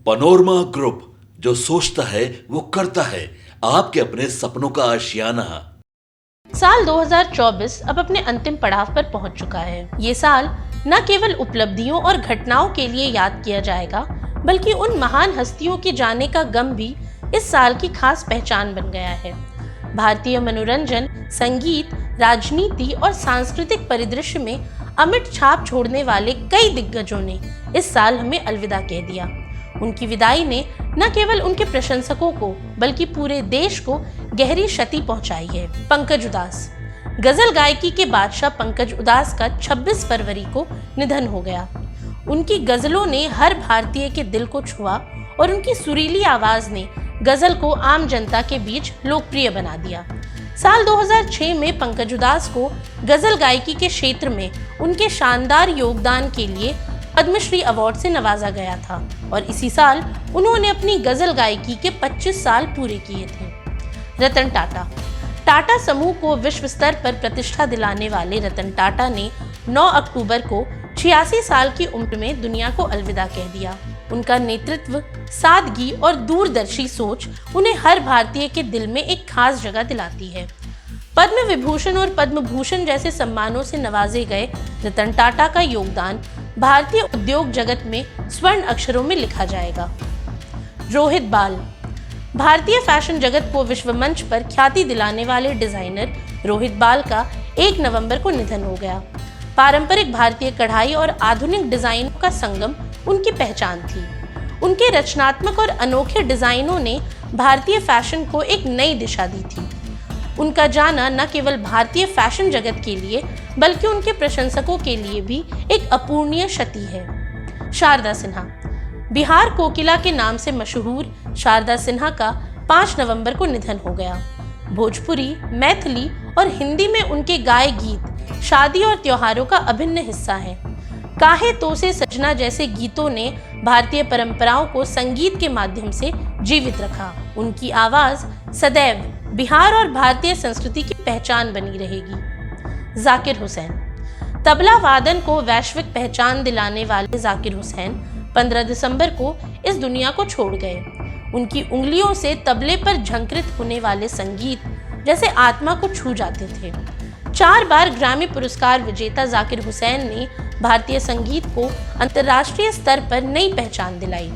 Panorama group, जो सोचता है वो करता है, आपके अपने सपनों का आशियाना। साल 2024 अब अपने अंतिम पड़ाव पर पहुंच चुका है। ये साल न केवल उपलब्धियों और घटनाओं के लिए याद किया जाएगा, बल्कि उन महान हस्तियों के जाने का गम भी इस साल की खास पहचान बन गया है। भारतीय मनोरंजन, संगीत, राजनीति और सांस्कृतिक परिदृश्य में अमिट छाप छोड़ने वाले कई दिग्गजों ने इस साल हमें अलविदा कह दिया। उनकी विदाई ने न केवल उनके प्रशंसकों को बल्कि पूरे देश को गहरी क्षति पहुंचाई है। पंकज उदास। गजल गायकी के बादशाह पंकज उदास का 26 फरवरी को निधन हो गया। उनकी गजलों ने हर भारतीय के दिल को छुआ और उनकी सुरीली आवाज ने गजल को आम जनता के बीच लोकप्रिय बना दिया। साल 2006 में पंकज उदास को गजल गायकी के क्षेत्र में उनके शानदार योगदान के लिए पद्मश्री अवार्ड से नवाजा गया था और इसी साल उन्होंने अपनी गजल गायकी के 25 साल पूरे किए थे। रतन टाटा। टाटा समूह को विश्व स्तर पर प्रतिष्ठा दिलाने वाले रतन टाटा ने 9 अक्टूबर को 86 साल की उम्र में दुनिया को अलविदा कह दिया। उनका नेतृत्व, सादगी और दूरदर्शी सोच उन्हें हर भारतीय के दिल में एक खास जगह दिलाती है। पद्म विभूषण और पद्म भूषण जैसे सम्मानों से नवाजे गए रतन टाटा का योगदान भारतीय उद्योग जगत में स्वर्ण अक्षरों में लिखा जाएगा। रोहित बाल। भारतीय फैशन जगत को विश्व मंच पर ख्याति दिलाने वाले डिजाइनर रोहित बाल का 1 नवंबर को निधन हो गया। पारंपरिक भारतीय कढ़ाई और आधुनिक डिजाइनों का संगम उनकी पहचान थी। उनके रचनात्मक और अनोखे डिजाइनों ने भारतीय फैशन को एक नई दिशा दी थी। उनका जाना न केवल भारतीय फैशन जगत के लिए बल्कि उनके प्रशंसकों के लिए भी एक अपूरणीय क्षति है। शारदा सिन्हा। बिहार कोकिला के नाम से मशहूर शारदा सिन्हा का 5 नवंबर को निधन हो गया। भोजपुरी, मैथिली और हिंदी में उनके गाए गीत शादी और त्योहारों का अभिन्न हिस्सा हैं। काहे तो से सजना जैसे गीतों ने भारतीय परंपराओं को संगीत के माध्यम से जीवित रखा। उनकी आवाज सदैव बिहार और भारतीय संस्कृति की पहचान बनी रहेगी। जाकिर हुसैन। तबला वादन को वैश्विक पहचान दिलाने वाले जाकिर हुसैन 15 दिसंबर को इस दुनिया को छोड़ गए। उनकी उंगलियों से तबले पर झंकृत होने वाले संगीत जैसे आत्मा को छू जाते थे। 4 बार ग्रैमी पुरस्कार विजेता जाकिर हुसैन ने भारतीय संगीत को अंतर्राष्ट्रीय स्तर पर नई पहचान दिलाई।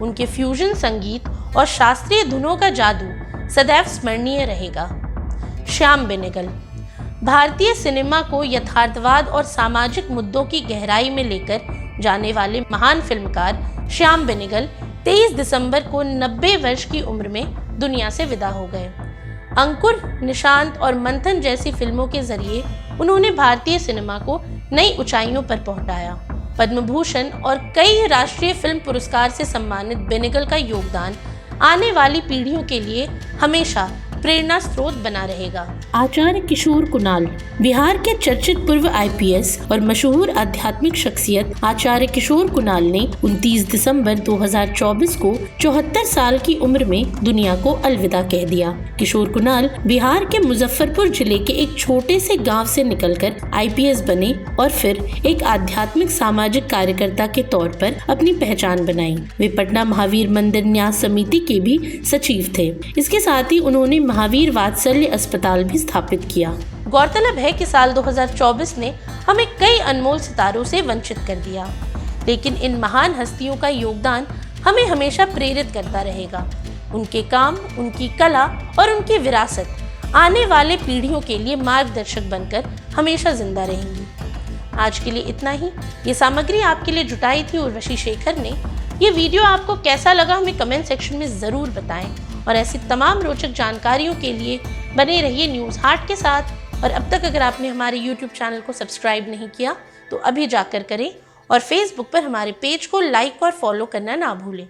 उनके फ्यूजन संगीत और शास्त्रीय धुनों का जादू सदैव स्मरणीय रहेगा। श्याम बेनेगल। भारतीय सिनेमा को यथार्थवाद और सामाजिक मुद्दों की गहराई में लेकर जाने वाले महान फिल्मकार श्याम बेनेगल 23 दिसंबर को 90 वर्ष की उम्र में दुनिया से विदा हो गए। अंकुर, निशांत और मंथन जैसी फिल्मों के जरिए उन्होंने भारतीय सिनेमा को नई ऊंचाइयों पर पहुंचाया। पद्म भूषण और कई राष्ट्रीय फिल्म पुरस्कार से सम्मानित बेनेगल का योगदान आने वाली पीढ़ियों के लिए हमेशा प्रेरणा स्रोत बना रहेगा। आचार्य किशोर कुणाल। बिहार के चर्चित पूर्व IPS और मशहूर आध्यात्मिक शख्सियत आचार्य किशोर कुणाल ने 29 दिसंबर 2024 को 74 साल की उम्र में दुनिया को अलविदा कह दिया। किशोर कुणाल बिहार के मुजफ्फरपुर जिले के एक छोटे से गांव से निकलकर IPS बने और फिर एक आध्यात्मिक सामाजिक कार्यकर्ता के तौर पर अपनी पहचान बनाई। वे पटना महावीर मंदिर न्यास समिति के भी सचिव थे। इसके साथ ही उन्होंने महावीर वात्सल्य अस्पताल भी स्थापित किया। गौरतलब है कि साल 2024 ने हमें कई अनमोल सितारों से वंचित कर दिया, लेकिन इन महान हस्तियों का योगदान हमें हमेशा प्रेरित करता रहेगा। उनके काम, उनकी कला और उनकी विरासत आने वाले पीढ़ियों के लिए मार्गदर्शक बनकर हमेशा जिंदा रहेंगी। आज के लिए इतना ही। ये सामग्री आपके लिए जुटाई थी उर्वशी शेखर ने। ये वीडियो आपको कैसा लगा हमें कमेंट सेक्शन में ज़रूर बताएं और ऐसी तमाम रोचक जानकारियों के लिए बने रहिए न्यूज़ हाट के साथ। और अब तक अगर आपने हमारे YouTube चैनल को सब्सक्राइब नहीं किया तो अभी जाकर करें और Facebook पर हमारे पेज को लाइक और फॉलो करना ना भूलें।